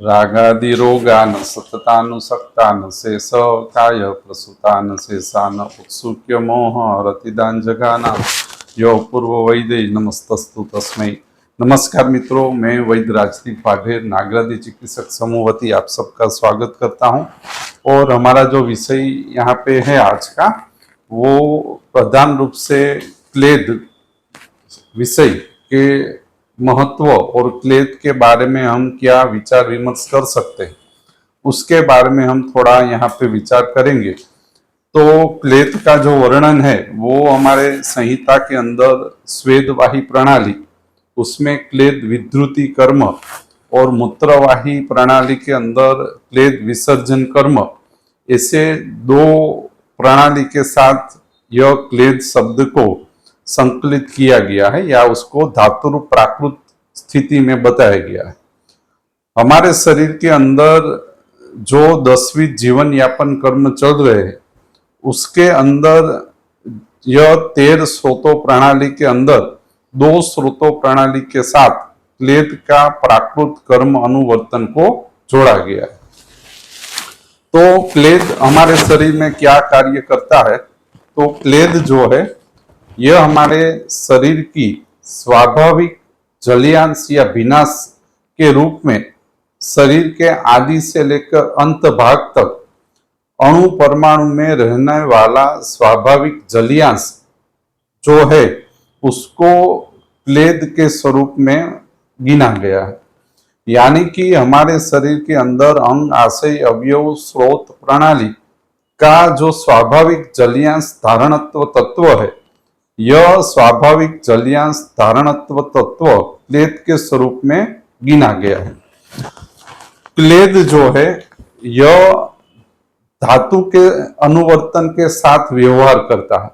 रागादिरोगान सततानुसक्तान शेष काय प्रसूतान शेषान उत्सुक्य मोह रतिदान जगाना यो पूर्व वैदे नमस्तस्तु तस्मै। नमस्कार मित्रों, मैं वैद्य राजदीप वाघेर नागरादी चिकित्सक समूह वती आप सबका स्वागत करता हूं। और हमारा जो विषय यहाँ पे है आज का, वो प्रधान रूप से क्लेद विषय के महत्व और क्लेद के बारे में हम क्या विचार विमर्श कर सकते हैं, उसके बारे में हम थोड़ा यहाँ पे विचार करेंगे। तो क्लेद का जो वर्णन है वो हमारे संहिता के अंदर स्वेदवाही प्रणाली, उसमें क्लेद विद्रुति कर्म, और मूत्रवाही प्रणाली के अंदर क्लेद विसर्जन कर्म, ऐसे दो प्रणाली के साथ यह क्लेद शब्द को संकलित किया गया है या उसको धातु प्राकृत स्थिति में बताया गया है। हमारे शरीर के अंदर जो 10वीं जीवन यापन कर्म चल रहे हैं, उसके अंदर यह 13 स्रोतों प्रणाली के अंदर 2 स्रोतों प्रणाली के साथ क्लेद का प्राकृत कर्म अनुवर्तन को जोड़ा गया है। तो क्लेद हमारे शरीर में क्या कार्य करता है? तो क्लेद जो है यह हमारे शरीर की स्वाभाविक जलियांश या विनाश के रूप में शरीर के आदि से लेकर अंत भाग तक अणु परमाणु में रहने वाला स्वाभाविक जलियांश जो है उसको क्लेद के स्वरूप में गिना गया है। यानी कि हमारे शरीर के अंदर अंग आशय अवयव स्रोत प्रणाली का जो स्वाभाविक जलियांश धारणत्व तत्व है, यह स्वाभाविक जलियांश धारणत्व तत्व क्लेद के स्वरूप में गिना गया है। क्लेद जो है यह धातु के अनुवर्तन के साथ व्यवहार करता है।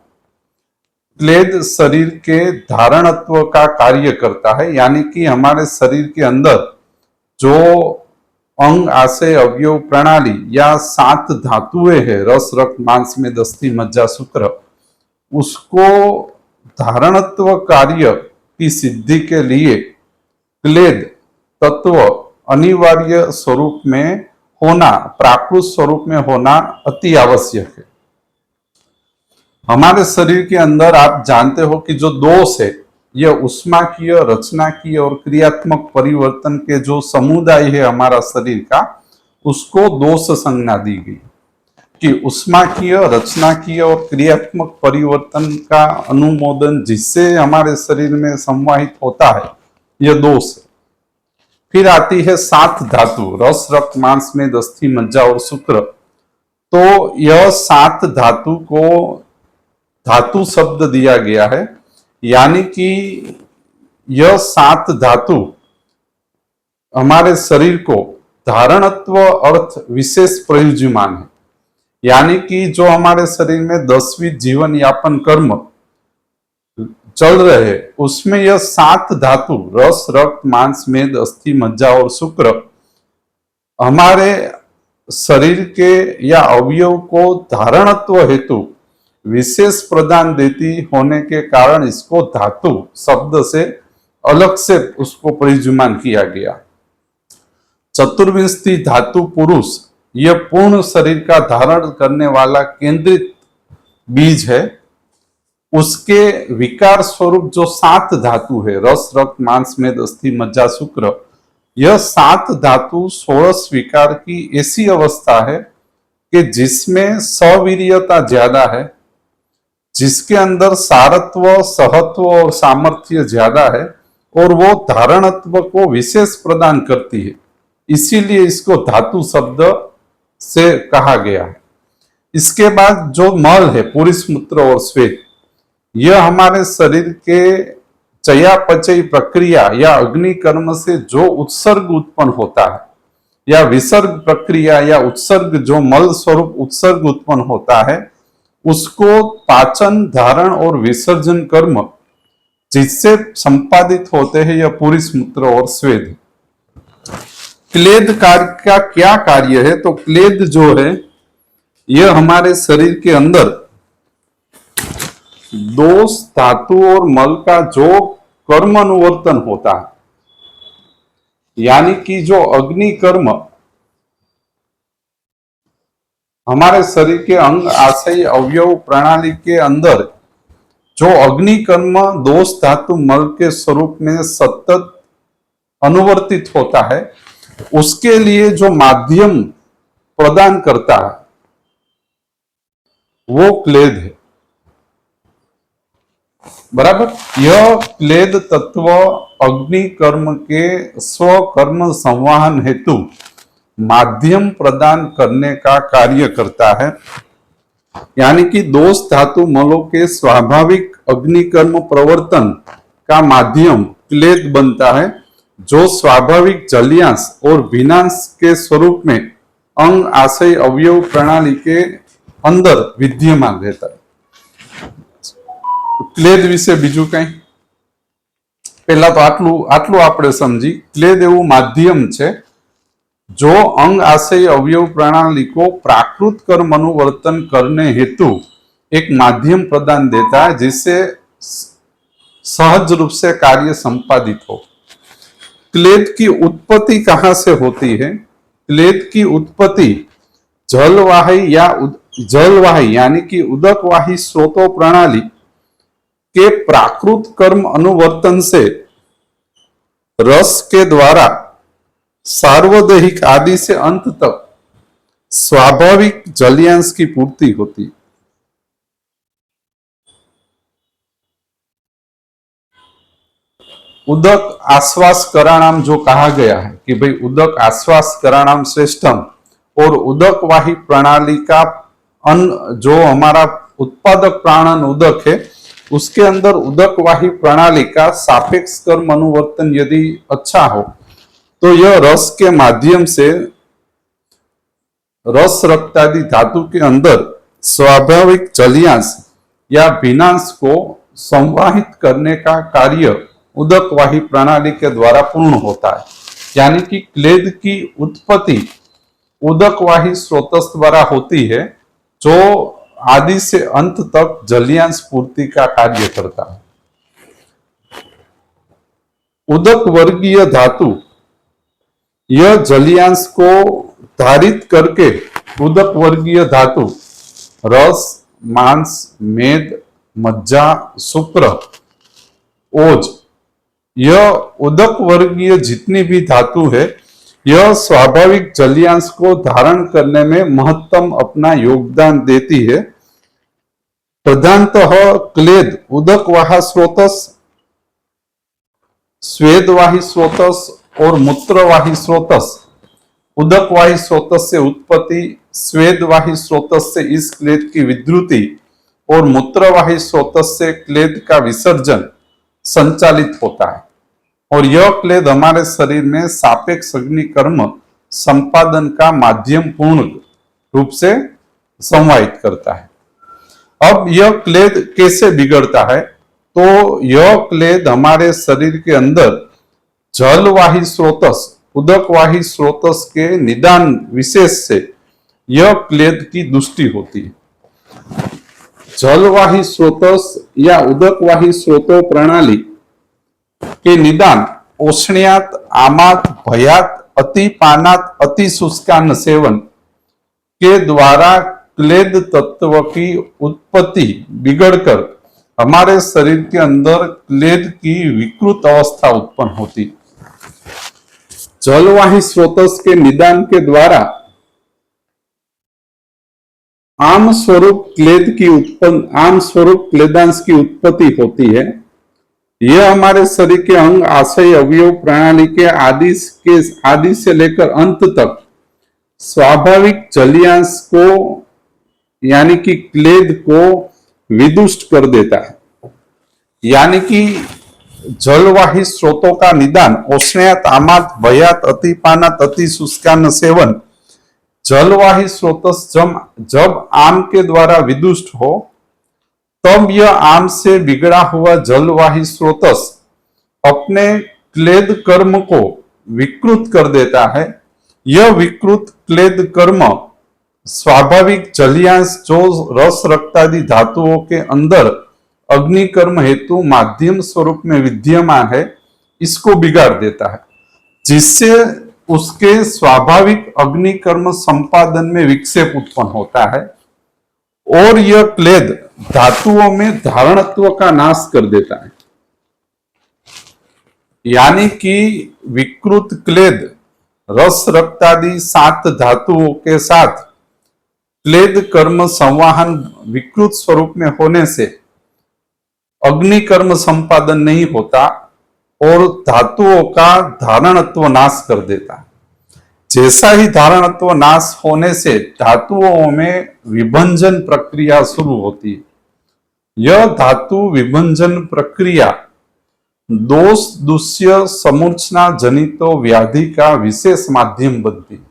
क्लेद शरीर के धारणत्व का कार्य करता है, यानी कि हमारे शरीर के अंदर जो अंग आशय अवयव प्रणाली या 7 धातुएं है, रस रक्त मांस मेद अस्थि मज्जा शुक्र, उसको धारणत्व कार्य की सिद्धि के लिए क्लेद तत्व अनिवार्य स्वरूप में होना, प्राकृत स्वरूप में होना अति आवश्यक है। हमारे शरीर के अंदर आप जानते हो कि जो दोष है, यह उष्माकीय, रचनाकीय और क्रियात्मक परिवर्तन के जो समुदाय है हमारा शरीर का, उसको दोष संज्ञा दी गई कि उष्माकीय, रचनाकीय और क्रियात्मक परिवर्तन का अनुमोदन जिससे हमारे शरीर में संवाहित होता है, यह दोष है। फिर आती है 7 धातु, रस रक्त मांस मेद अस्थि मज्जा और शुक्र। तो यह 7 धातु को धातु शब्द दिया गया है, यानी कि यह 7 धातु हमारे शरीर को धारणत्व अर्थ विशेष प्रयुज्यमान है। यानी कि जो हमारे शरीर में 10वीं जीवन यापन कर्म चल रहे हैं, उसमें यह 7 धातु रस रक्त मांस मेद अस्थि मज्जा और शुक्र हमारे शरीर के या अवयव को धारणत्व हेतु विशेष प्रदान देती होने के कारण इसको धातु शब्द से अलग से उसको परिजुमान किया गया। चतुर्विंशति धातु पुरुष यह पूर्ण शरीर का धारण करने वाला केंद्रित बीज है। उसके विकार स्वरूप जो 7 धातु है, रस रक्त मांस मेद अस्थि मज्जा शुक्र, यह 7 धातु 16 विकार की ऐसी अवस्था है कि जिसमें सवीर्यता ज्यादा है, जिसके अंदर सारत्व, सहत्व और सामर्थ्य ज्यादा है, और वो धारणत्व को विशेष प्रदान करती है। इसीलिए इसको धातु शब्द से कहा गया है। इसके बाद जो मल है, पुरुष मूत्र और श्वेत, यह हमारे शरीर के चयापचय प्रक्रिया या अग्नि कर्म से जो उत्सर्ग उत्पन्न होता है, या विसर्ग प्रक्रिया या उत्सर्ग जो मल स्वरूप उत्सर्ग उत्पन्न होता है, उसको पाचन, धारण और विसर्जन कर्म जिससे संपादित होते हैं, यह पुरुष मूत्र और श्वेत। क्लेद कार्य का क्या कार्य है? तो क्लेद जो है यह हमारे शरीर के अंदर दोष, धातु और मल का जो कर्म अनुवर्तन होता है, यानी कि जो अग्नि कर्म हमारे शरीर के अंग आशय अवयव प्रणाली के अंदर जो अग्नि कर्म दोष धातु मल के स्वरूप में सतत अनुवर्तित होता है, उसके लिए जो माध्यम प्रदान करता है वो क्लेद है। बराबर। यह क्लेद तत्व अग्नि कर्म के स्वकर्म संवाहन हेतु माध्यम प्रदान करने का कार्य करता है। यानी कि दोष धातु मलों के स्वाभाविक अग्नि कर्म प्रवर्तन का माध्यम क्लेद बनता है, जो स्वाभाविक जलियांश और भिन्नांश के स्वरूप में अंग आशय अवयव प्रणाली के अंदर विद्यमान रहता है। क्लेद विषे बीजू कई पहला तो आटलू आपणे समझी। क्लेद एवं माध्यम छे जो अंग आशय अवयव प्रणाली को प्राकृत कर्म अनुवर्तन करने हेतु एक माध्यम प्रदान देता है, जिससे सहज रूप से कार्य संपादित हो। क्लेद की उत्पत्ति कहां से होती है? क्लेद की उत्पत्ति जलवाही या जलवाही यानी कि उदकवाही स्रोतों प्रणाली के प्राकृत कर्म अनुवर्तन से रस के द्वारा सार्वदेहिक आदि से अंत तक स्वाभाविक जलियांश की पूर्ति होती। उदक आश्वास कराणाम जो कहा गया है कि भाई उदक आश्वास कराणाम श्रेष्ठम, और उदकवाही प्रणाली का जो हमारा उत्पादक प्राणन उदक है, उसके अंदर उदकवाही प्रणाली का सापेक्ष कर्म अनुवर्तन यदि अच्छा हो तो यह रस के माध्यम से रस रक्तादि धातु के अंदर स्वाभाविक जलियांश या भिन्नांश को संवाहित करने का कार्य उदकवाही प्रणाली के द्वारा पूर्ण होता है। यानी कि क्लेद की उत्पत्ति उदकवाही स्रोतस द्वारा होती है, जो आदि से अंत तक जलियांश पूर्ति का कार्य करता है। उदक वर्गीय धातु यह जलियांश को धारित करके उदक वर्गीय धातु रस, मांस, मेद, मज्जा, शुक्र, ओज, यह उदक वर्गीय जितनी भी धातु है, यह स्वाभाविक जलियांश को धारण करने में महत्तम अपना योगदान देती है। प्रधानतः क्लेद उदकवाह स्रोतस, स्वेदवाही स्रोतस और मूत्रवाही स्रोतस। उदकवाही स्रोतस से उत्पत्ति, स्वेदवाही स्रोतस से इस क्लेद की विद्युति और मूत्रवाही स्रोतस से क्लेद का विसर्जन संचालित होता है, और यह क्लेद हमारे शरीर में सापेक्ष अग्नि कर्म संपादन का माध्यम पूर्ण रूप से संवाहित करता है। अब यह क्लेद कैसे बिगड़ता है? तो यह क्लेद हमारे शरीर के अंदर जलवाही स्रोतस, उदकवाही स्रोतस के निदान विशेष से यह क्लेद की दुष्टि होती है। जलवाही स्रोतस या उदकवाही स्रोतो प्रणाली के निदान औष्ण्यात, आमात, भयात, अतिपानात, अतिशुष्कान्न सेवन के द्वारा क्लेद तत्व की उत्पत्ति बिगड़कर हमारे शरीर के अंदर क्लेद की विकृत अवस्था उत्पन्न होती। जलवाही स्रोतस के निदान के द्वारा आम स्वरूप क्लेदांश की उत्पत्ति होती है। यह हमारे शरीर के अंग आशय अवयव प्रणाली के आदि से लेकर अंत तक स्वाभाविक जलियांश को यानी कि क्लेद को विदुष्ट कर देता है। यानी कि जलवाही स्रोतों का निदान औष्ण्यात, आमात, भयात, अतिपानात, अतिशुष्कान्न सेवन, जलवाही स्रोतस जब आम के द्वारा विदुष्ट हो, तब यह आम से बिगड़ा हुआ जलवाही स्रोतस अपने क्लेद कर्म को विकृत कर देता है। यह विकृत क्लेद कर्म स्वाभाविक जलियांश जो रस रक्तादि धातुओं के अंदर अग्निकर्म हेतु माध्यम स्वरूप में विद्यमान है, इसको बिगाड़ देता है। जिससे उसके स्वाभाविक अग्निकर्म संपादन में विक्षेप उत्पन्न होता है और यह क्लेद धातुओं में धारणत्व का नाश कर देता है। यानी कि विकृत क्लेद रस रक्तादि 7 धातुओं के साथ क्लेद कर्म संवाहन विकृत स्वरूप में होने से अग्नि कर्म संपादन नहीं होता और धातुओं का धारणत्व नाश कर देता है। जैसा ही धारणत्व नाश होने से धातुओं में विभंजन प्रक्रिया शुरू होती है। यह धातु विभंजन प्रक्रिया दोष दुष्य समूर्छना जनित व्याधि का विशेष माध्यम बनती है।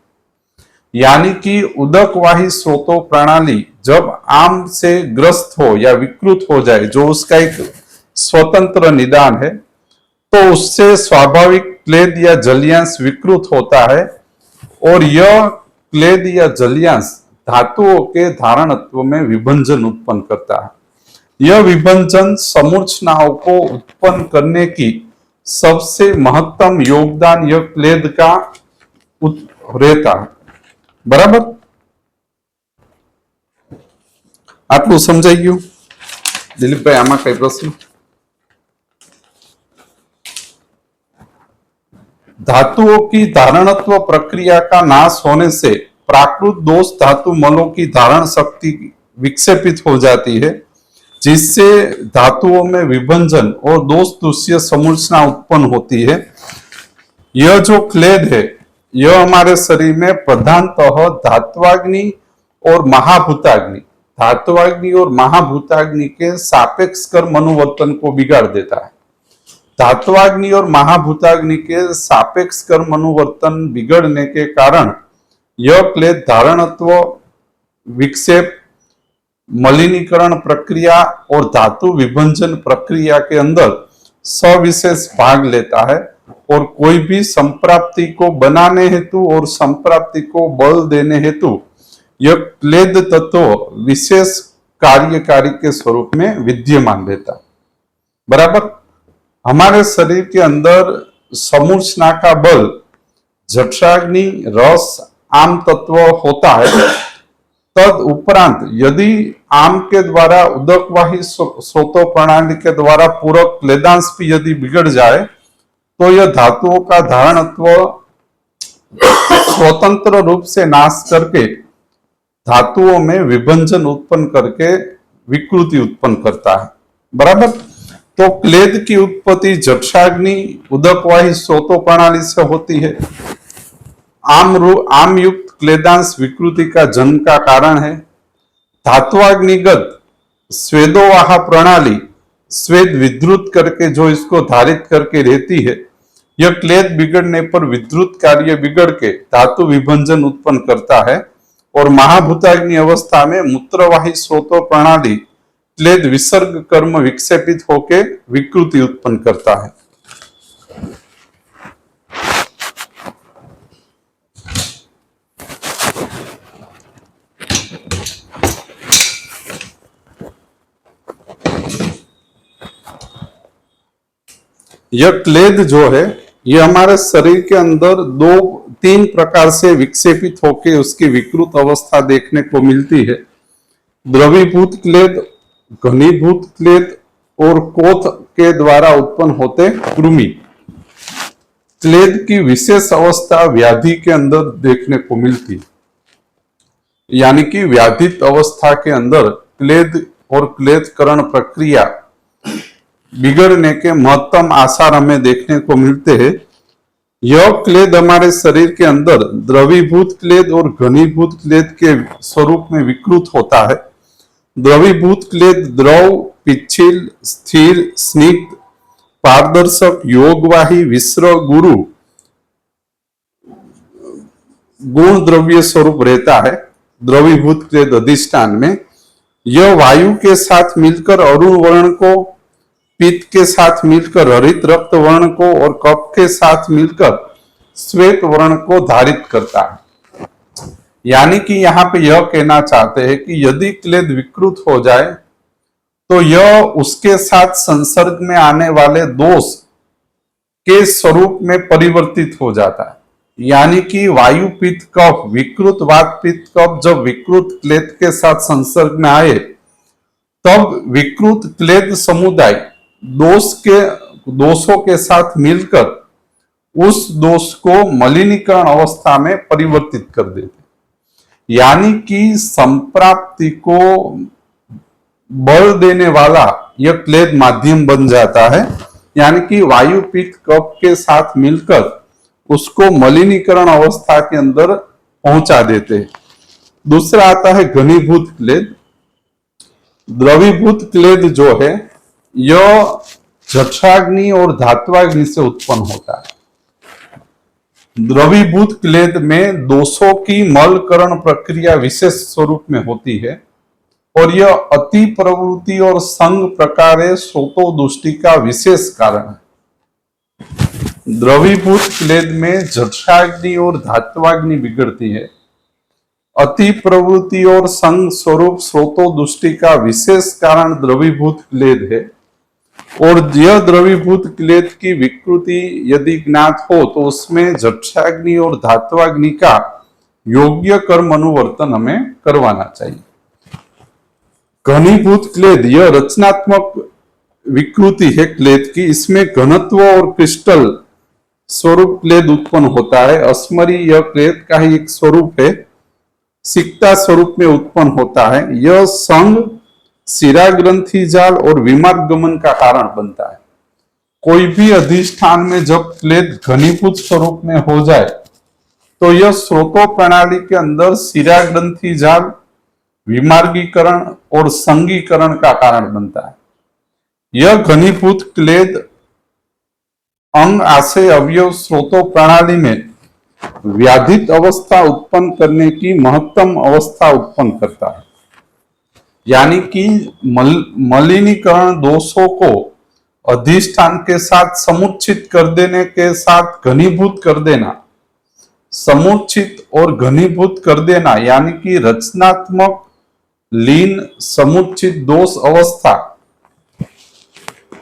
यानी कि उदकवाही स्रोतों प्रणाली जब आम से ग्रस्त हो या विकृत हो जाए, जो उसका एक स्वतंत्र निदान है, तो उससे स्वाभाविक क्लेद या जलियांश विकृत होता है और यह क्लेद या जलियांश धातुओं के धारणत्व में विभंजन उत्पन्न करता है। यह विभंजन समूर्छनाओं को उत्पन्न करने की सबसे महत्तम योगदान यह क्लेद का रहता है। बराबर, आटलू समझाई गयु? दिलीप भाई, आमा कई प्रश्न? धातुओं की धारणत्व प्रक्रिया का नाश होने से प्राकृत दोष धातु मलों की धारण शक्ति विक्षेपित हो जाती है, जिससे धातुओं में विभंजन और दोष दुष्य समूर्छना उत्पन्न होती है। यह जो क्लेद है, यह हमारे शरीर में प्रधानतः धात्वाग्नि और महाभूताग्नि और महाभूताग्नि के सापेक्ष कर्म अनुवर्तन को बिगाड़ देता है। धात्वाग्नि और महाभूताग्नि के सापेक्ष कर्म अनुवर्तन बिगड़ने के कारण यह क्लेद धारणत्व, विक्षेप, मलिनीकरण प्रक्रिया और धातु विभंजन प्रक्रिया के अंदर सविशेष भाग लेता है और कोई भी संप्राप्ति को बनाने हेतु और संप्राप्ति को बल देने हेतु यह क्लेद तत्व विशेष कार्यकारी के स्वरूप में विद्यमान रहता है। बराबर, हमारे शरीर के अंदर समूर्छना का बल जठराग्नि, रस, आम तत्व होता है। तद उपरांत यदि आम के द्वारा उदकवाही स्रोतों प्रणाली के द्वारा पूरक क्लेदांश भी यदि बिगड़ जाए तो यह धातुओं का धारणत्व स्वतंत्र रूप से नाश करके धातुओं में विभंजन उत्पन्न करके विकृति उत्पन्न करता है। बराबर, तो क्लेद की उत्पत्ति जठराग्नि, उदकवाही स्रोतों प्रणाली से होती है। आम युक्त क्लेदांश विकृति का जन्म का कारण है। धात्वाग्निगत स्वेदोवाह प्रणाली स्वेद विद्रुत करके जो इसको धारित करके रहती है, यह क्लेद बिगड़ने पर विद्रुत कार्य बिगड़ के धातु विभंजन उत्पन्न करता है और महाभूताग्नि अवस्था में मूत्रवाही स्रोतों प्रणाली क्लेद विसर्ग कर्म विक्षेपित होकर विकृति उत्पन्न करता है। यह क्लेद जो है, यह हमारे शरीर के अंदर 2-3 प्रकार से विक्षेपित होकर उसकी विकृत अवस्था देखने को मिलती है। द्रवीभूत क्लेद, घनीभूत क्लेद और कोथ के द्वारा उत्पन्न होते कृमि। क्लेद की विशेष अवस्था व्याधि के अंदर देखने को मिलती है। यानी कि व्याधित अवस्था के अंदर क्लेद और क्लेदकरण प्रक्रिया बिगड़ने के महत्तम आसार हमें देखने को मिलते हैं। यह क्लेद हमारे शरीर के अंदर द्रवीभूत क्लेद और घनीभूत क्लेद के स्वरूप में विकृत होता है। द्रवीभूत क्लेद द्रव, पिच्छिल, स्थिर, स्निग्ध, पारदर्शक, योगवाही, विस्र, गुरु गुण द्रव्य स्वरूप रहता है। द्रवीभूत क्लेद अधिष्ठान में यह वायु के साथ मिलकर अरुण वर्ण को, पित्त के साथ मिलकर हरित रक्त वर्ण को और कफ के साथ मिलकर श्वेत वर्ण को धारित करता है। यानी कि यहाँ पे यह कहना चाहते हैं कि यदि क्लेद विकृत हो जाए तो यह उसके साथ संसर्ग में आने वाले दोष के स्वरूप में परिवर्तित हो जाता है। यानी कि वायु पित्त कफ, विकृत वात पित्त कफ जब विकृत क्लेद के साथ संसर्ग में आए तब विकृत क्लेद समुदाय दोषों के साथ मिलकर उस दोष को मलिनीकरण अवस्था में परिवर्तित कर देते। यानी कि संप्राप्ति को बल देने वाला यह क्लेद माध्यम बन जाता है। यानी कि वायु पित्त कफ के साथ मिलकर उसको मलिनीकरण अवस्था के अंदर पहुंचा देते हैं। दूसरा आता है घनीभूत क्लेद। द्रवीभूत क्लेद जो है यह जठराग्नि और धात्वाग्नि से उत्पन्न होता है। द्रवीभूत क्लेद में दोषों की मलकरण प्रक्रिया विशेष स्वरूप में होती है और यह अति प्रवृत्ति और संग प्रकारे स्रोतोदुष्टि का विशेष कारण है। द्रवीभूत क्लेद में जठराग्नि और धात्वाग्नि बिगड़ती है। अति प्रवृत्ति और संग स्वरूप स्रोतोदुष्टि का विशेष कारण द्रवीभूत क्लेद है और यह द्रवीभूत क्लेद की विकृति यदि ज्ञात हो तो उसमें जठराग्नि और धात्वाग्नि का योग्य कर्म अनुवर्तन हमें करवाना चाहिए। घनीभूत क्लेद यह रचनात्मक विकृति है क्लेद की। इसमें घनत्व और क्रिस्टल स्वरूप क्लेद उत्पन्न होता है। अस्मरी यह क्लेद का ही एक स्वरूप है, सिक्ता स्वरूप में उत्पन्न होता है। यह संग शिरा ग्रंथि जाल और विमार्ग गमन का कारण बनता है। कोई भी अधिष्ठान में जब क्लेद घनीभूत स्वरूप में हो जाए तो यह स्रोतो प्रणाली के अंदर शिरा ग्रंथि जाल, विमार्गीकरण और संगीकरण का कारण बनता है। यह घनीभूत क्लेद अंग आशय अवयव स्रोतो प्रणाली में व्याधित अवस्था उत्पन्न करने की महत्तम अवस्था उत्पन्न करता है। यानी कि मलिनीकरण दोषों को अधिष्ठान के साथ समुच्चित कर देने के साथ घनीभूत कर देना, समुच्चित और घनीभूत कर देना यानी कि रचनात्मक लीन समुच्चित दोष अवस्था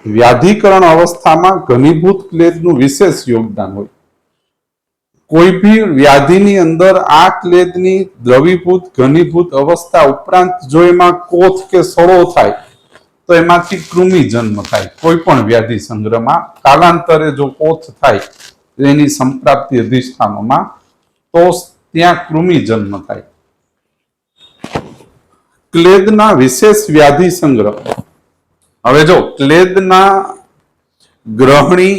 व्याधिकरण अवस्थाમાં ઘનીભૂત ક્લેદનું વિશેષ યોગદાન હોય। કોઈ भी વ્યાધિની અંદર આ ક્લેદની દ્રવીભૂત ઘનીભૂત અવસ્થા ઉપરાંત જો એમાં કોથ કે સડો થાય તો એમાંથી કૃમિ જન્મ થાય। કોઈ પણ વ્યાધિ સંગ્રહમાં કાલાંતરે જો કોથ થાય એની સંપ્રાપ્તિ અધિષ્ઠાનોમાં તો ત્યાં કૃમિ જન્મ થાય। ક્લેદના વિશેષ વ્યાધિ સંગ્રહ। હવે જો ક્લેદના ગ્રહણી,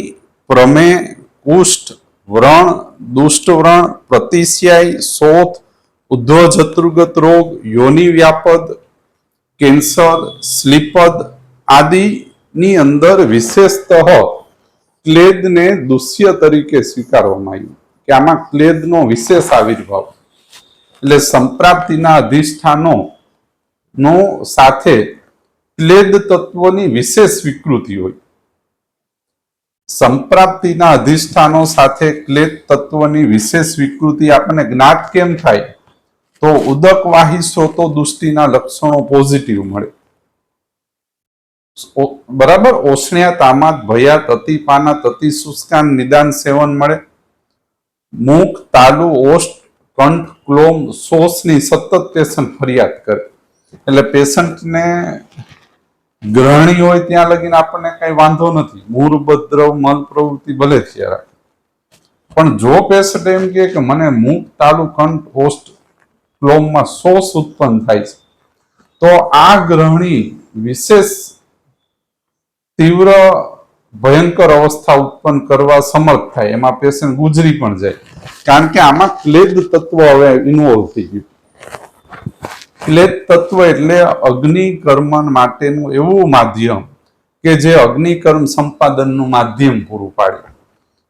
પ્રમેય, કુષ્ઠ, વ્રણ, દુષ્ટવ્રણ, પ્રતિશ્યાય, શોથ, ઉદ્ધવજતુર્ગત રોગ, યોનિ વ્યાપદ, કેન્સર, સ્લીપદ આદિની અંદર વિશેષતઃ ક્લેદને દુષ્ય તરીકે સ્વીકારવામાં આવ્યું કે આમાં ક્લેદનો વિશેષ આવિર્ભાવ એટલે સંપ્રાપ્તિના અધિષ્ઠાનો નો સાથે ક્લેદ તત્વની વિશેષ વિકૃતિ હોય। સંપ્રાપ્તિના અધિષ્ઠાનો સાથે ક્લેદ તત્વની વિશેષ વિકૃતિ આપણને જ્ઞાત કેમ થાય તો ઉદકવાહી સ્રોતો દુષ્ટિના લક્ષણો પોઝિટિવ મળે। બરાબર, ઓસણિયા, તામાત, ભયાત, અતિપાનાત, અતિશુષ્કાન નિદાન સેવન મળે। મુખ, તાલુ, ઓષ્ઠ, કંઠ, ક્લોમ, શોષની સતત પેશન્ટ ફરિયાદ કરે એટલે પેશન્ટને ગ્રહણી હોય ત્યાં લગીને આપણને કઈ વાંધો નથી, મૂળ ઉપદ્રવ મલ પ્રવૃત્તિ ભલે થયા રાખે, પણ જો પેશન્ટ એમ કે મને મુખ, તાલુ, કંઠ, ઓષ્ઠ, ક્લોમમાં શોષ ઉત્પન્ન થાય છે તો આ ગ્રહણી વિશેષ તીવ્ર ભયંકર અવસ્થા ઉત્પન્ન કરવા સમર્થ થાય। એમાં પેશન્ટ ગુજરી પણ જાય કારણ કે આમાં ક્લેદ તત્વ હવે ઇન્વોલ્વ થઈ ગયું। ક્લેદ તત્વ એટલે અગ્નિકર્મ માટેનું એવું માધ્યમ કે જે અગ્નિકર્મ સંપાદનનું માધ્યમ પૂરું પાડે।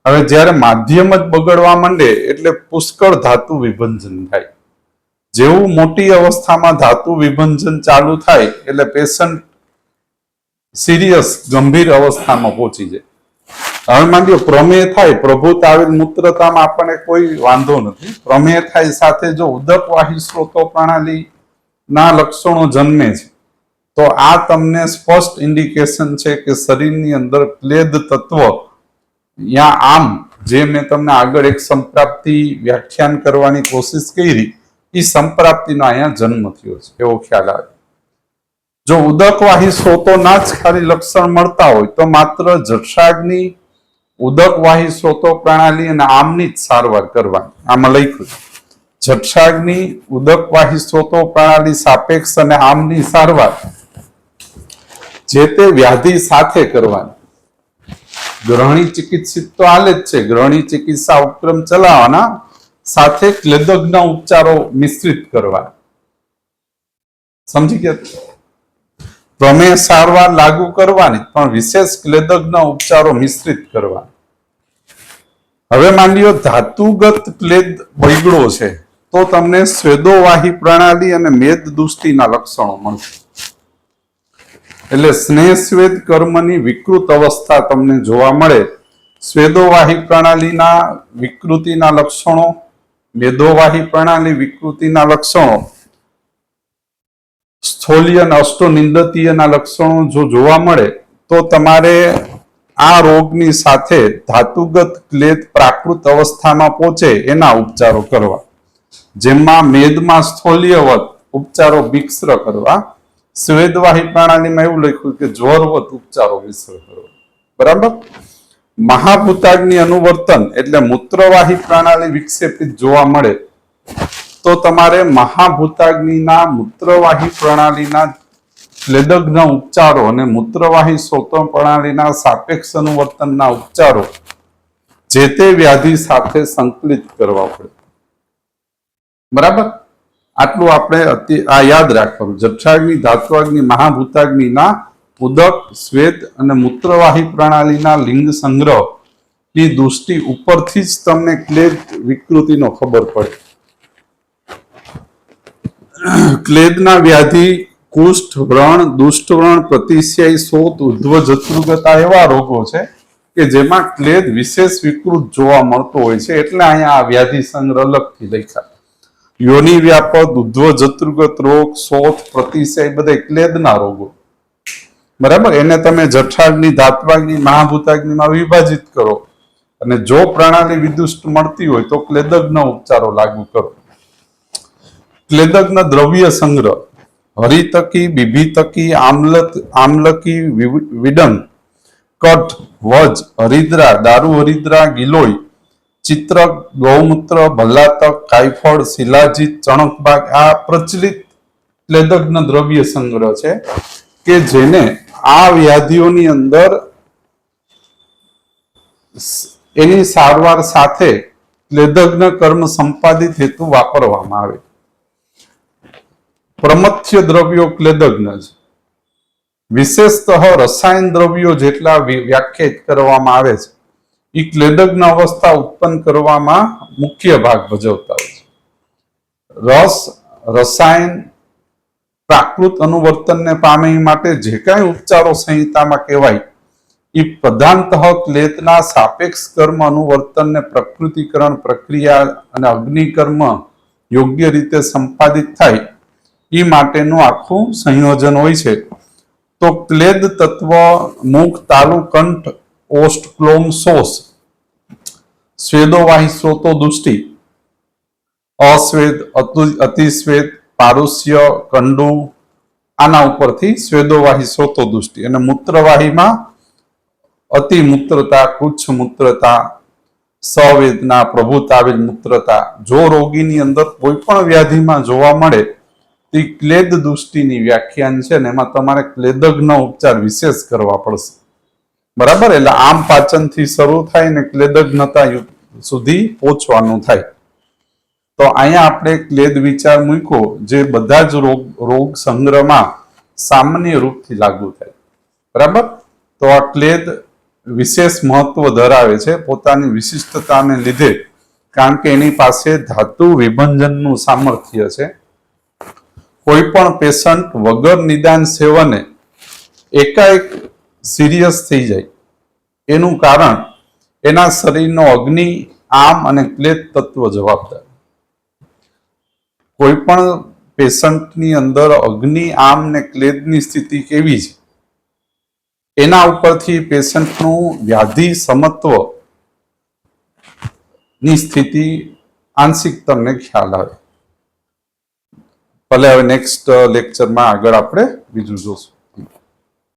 હવે જ્યારે માધ્યમ જ બગડવા માંડે એટલે પુષ્કળ ધાતુ વિભંજન થાય। જેવું મોટી અવસ્થામાં ધાતુ વિભંજન ચાલુ થાય એટલે પેશન્ટ સિરિયસ ગંભીર અવસ્થામાં પહોંચી જાય। હવે માની લો પ્રમેય થાય, પ્રભુત આવેલ મૂત્રતામાં આપણને કોઈ વાંધો નથી। પ્રમેય થાય સાથે જો ઉદકવાહી સ્રોતો પ્રણાલી ના લક્ષણો જન્મે છે તો આ તમને સ્પષ્ટ ઇન્ડિકેશન છે કે શરીરની અંદર ક્લેદ તત્વ यहाँ आम जे मैं तमने आगळ एक संप्राप्ति व्याख्यान करवानी कोशिश करी ई संप्राप्तिनो अहींया जन्म थयो छे एवो ख्याल आवे। जो उदकवाही स्रोतोना ज खाली लक्षण मळता होय तो मात्र जठराग्नि उदकवाही स्रोतो प्रणाली अने आमनी ज सारवार करवानी। आमां लख्युं जठराग्नि उदकवाही स्रोतो प्रणाली सापेक्ष अने आमनी सारवार जे ते व्याधि साथे करवानी। ग्रहणी चिकित्सित तो हाले ज छे, ग्रहणी चिकित्सा उपक्रम चलाववाना साथे क्लेदग्न उपचारो मिश्रित करवा। समझी गया? प्रमेय सारवार लागू करवानी पण विशेष क्लेदग्न उपचारो मिश्रित करवा। हवे मान ल्यो धातुगत क्लेद बगड़ो छे तो तमने स्वेदोवाही प्रणाली अने मेद दृष्टिना लक्षणो मळशे। એટલે સ્નેહ સ્વેદ કર્મની વિકૃત અવસ્થા તમને જોવા મળે। સ્વેદોવાહી પ્રણાલીના વિકૃતિના લક્ષણો, મેદોવાહી પ્રણાલી વિકૃતિના લક્ષણો, સ્થોલ્ય અને અષ્ટોનિંદતીયના લક્ષણો જો જોવા મળે તો તમારે આ રોગની સાથે ધાતુગત ક્લેદ પ્રાકૃત અવસ્થામાં પહોંચે એના ઉપચારો કરવા। જેમાં મેદમાં સ્થોલ્યવત ઉપચારો મિશ્ર કરવા। स्वेदवाही प्रणाली में एवं लख्યું કે જ્વરવત ઉપચારો મિશ્ર કરો। बराबर। महाभूताग्नि अनुवर्तन એટલે મૂત્રવાહી પ્રણાલી વિક્ષેપિત જોવા મળે તો તમારે મહાભૂતાગ્નિના મૂત્રવાહી પ્રણાલીના ક્લેદગ્ન ઉપચારો અને મૂત્રવાહી સ્રોતો પ્રણાલીના સાપેક્ષ અનુવર્તનના ઉપચારો જે તે વ્યાધિ સાથે સંકલિત કરવા પડે। બરાબર। આટલું આપણે આ યાદ રાખવાનું। જઠરાગ્નિ, ધાત્વાગ્નિ, મહાભૂતાગ્નિના ઉદક, સ્વેદ અને મૂત્રવાહી પ્રણાલીના લિંગ સંગ્રહની દૃષ્ટિ ઉપરથી જ તમને ક્લેદ વિકૃતિનો ખબર પડે। ક્લેદના વ્યાધિ કુષ્ઠ, વ્રણ, દુષ્ટ વ્રણ, પ્રતિશ્યાયી, શોથ, ઉદ્ધવ જત્રુગતા એવા રોગો છે કે જેમાં ક્લેદ વિશેષ વિકૃત જોવા મળતો હોય છે। એટલે અહીંયા આ વ્યાધિ સંગ્રહ અલગથી લખ્યા। योनि व्यापक, उद्ध्व जत्रुगत रोग, शोथ, प्रतिशय बधे क्लेदना रोगो। बराबर। एने तमे जठराग्नि, धात्वाग्नि, महाभूताग्निमां विभाजित करो अने जो प्रणाली विदुष्ट मळती होय तो क्लेदग्न उपचारो लागू करो। क्लेदग्न द्रव्य संग्रह हरितकी, बिभीतकी, आम्लकी, विडंग, कठ, वज, हरिद्रा, दारू हरिद्रा, गिलोय, चित्रक, गौमूत्र, भल्लातक, कायफळ, शिलाजीत, चणकबाग आ प्रचलित क्लेदग्न द्रव्य संग्रह छे के जेने आ व्याधिओनी अंदर एनी सारवार साथे क्लेदग्न कर्म संपादित हेतु वापरवामां आवे। प्रमथ्य द्रव्यो क्लेदग्न छे। विशेषतः रसायन द्रव्यो जेटला व्याख्यायित करवामां आवे छे ई क्लेदग्न अवस्था उत्पन्न करवामां मुख्य भाग भजवता होय छे। रस, रसायन प्राकृत अनुवर्तन ने पामे माटे जे कांई उपचारो संहितामां कहेवाय ई प्रधानतः क्लेदना सापेक्ष कर्म अनुवर्तन ने प्रकृतिकरण प्रक्रिया अने अग्निकर्म योग्य रीते संपादित थाय ई माटेनुं आखुं संयोजन होय छे। तो क्लेद तत्व मुख, तालु, कंठ, ओष्ठ, क्लोम, शोष, स्वेदोवाही स्रोतो दृष्टि, अस्वेद, अतिस्वेद, पारुष्य, कंडू आना उपरथी स्वेदोवाही स्रोतो दृष्टि अने मूत्रवाहीमां अतिमूत्रता, कुच्छ मूत्रता, सवेदना, प्रभुताविल मूत्रता जो रोगीनी अंदर कोईपण व्याधिमां जोवा मळे ते क्लेद दृष्टिनी व्याख्यान छे ने एमां तमारे क्लेदग्न उपचार विशेष करवा पड़शे। बराबर। એટલે આમ પાચનથી શરૂ થાય ને ક્લેદગ્નતા સુધી પહોંચવાનું થાય। તો અહીંયા આપણે ક્લેદ વિચાર મૂક્યો જે બધા જ રોગ સંગ્રહમાં સામાન્ય રૂપથી લાગુ થાય। બરાબર। તો આ ક્લેદ વિશેષ મહત્વ ધરાવે છે પોતાની વિશિષ્ટતાને લીધે કારણ કે એની પાસે ધાતુ વિભંજનનું સામર્થ્ય છે। કોઈ પણ પેશન્ટ વગર નિદાન સેવને એકાએક सीरियस थी जाए एनु कारण एना शरीरनो अग्नि, आम अने क्लेद तत्व जवाबदार। कोईपण पेशंटनी अंदर अग्नि, आम ने क्लेदनी स्थिति केवी छे एना उपरथी पेशंटनुं व्याधि समत्व ની સ્થિતિ આંશિક તમને ખ્યાલ આવે. ભલે હવે નેક્સ્ટ લેક્ચરમાં આગળ આપણે બીજું જોશું.